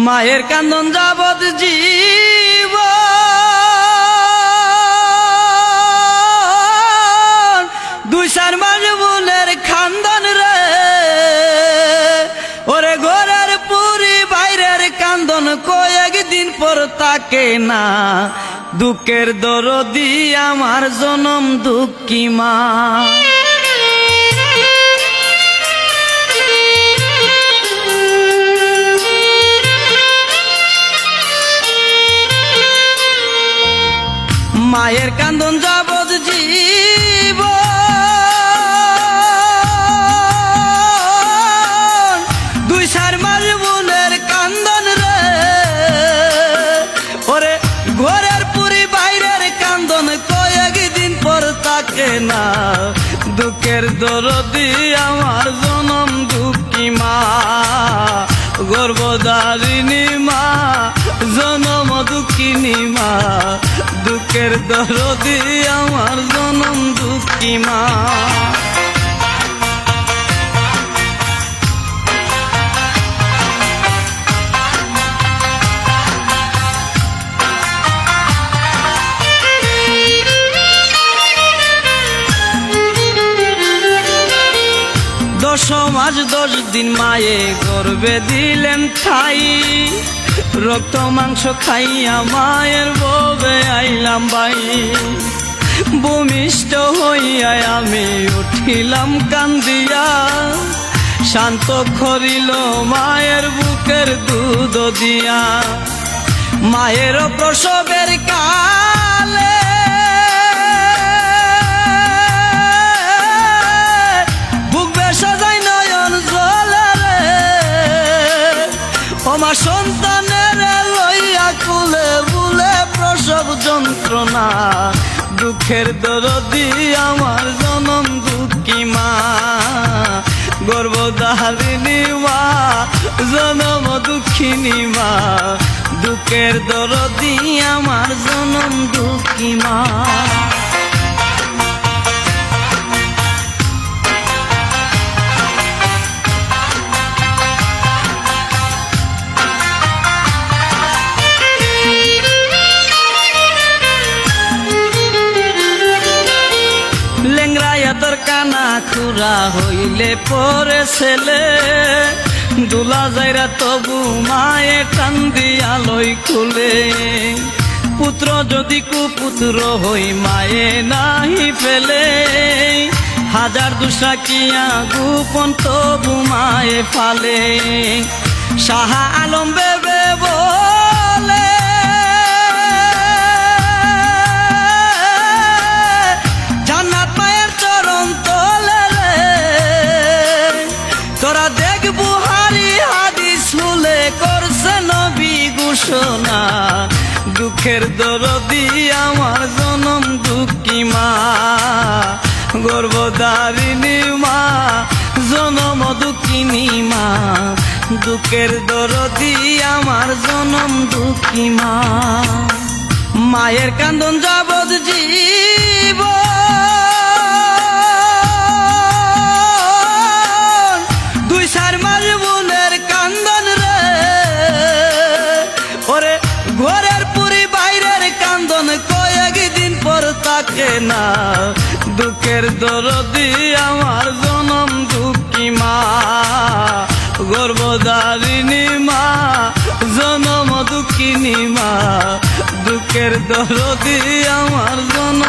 মায়ের কান্দন যাবৎ জীব দুই চার মাস বুলের খান্দন রে ওরে ঘরের পুরি বাইরের কান্দন কয়েকদিন পর তাকে না দুঃখের দরদি আমার জনম দুঃখী মা মায়ের কান্দন যাবৎ জীব দুই চার মাস বুলের কান্দন রে ওরে ঘরের পুরি বাইরের কান্দন কয়েকদিন পর তাকে না দুঃখের দরদি আমার জনম দুঃখী মা গর্ভধারিণী মা জনম দুঃখিনী মা দুঃখের দরদি আমার জনম দুঃখী মা দশ মাস 10 দিন মায়ে গর্ভে দিলেন ঠাই রক্ত মাংস খাইয়া মায়ের ববে আইলাম বাই ভূমিষ্ঠ হইয়া আমি উঠিলাম কান্দিয়া শান্ত করিল মায়ের বুকের দুধ দিয়া মায়ের প্রসবের কালে আমার সন্তানের লইয়া কুলে বুলে প্রসব যন্ত্রণা দুঃখের দরদি আমার জনম দুঃখী মা গর্ভধারিণী মা জনম দুঃখিনী মা দুঃখের দরদি আমার জনম দুঃখী মা তোর কানা খুরা হইলে পরে ছেলে দুলা যাইরা তবু মায়ে কান্দি আলোই খুলে পুত্র যদি কুপুত্র হই মায়ে নাহি ফেলে হাজার দুসা কিয়া গোপন তবু মায়ে ফালে শাহা আলম বেবে বলে তোরা দেখ বুহারি হাদিস শুলে করছে নবী ঘোষণা দুঃখের দরদি আমার জনম দুঃখী মা গর্ভধারিণী মা জনম দুঃখিনী মা দুঃখের দরদি আমার জনম দুঃখী মা মায়ের কান্দন যাবৎ জীব ঘরের পুরি বাইরের কান্দন কয়েকদিন পর তাকে না দুঃখের দরদি আমার জনম দুঃখী মা গর্ভধারিণী মা জনম দুঃখিনী মা দুঃখের দরদি আমার জনম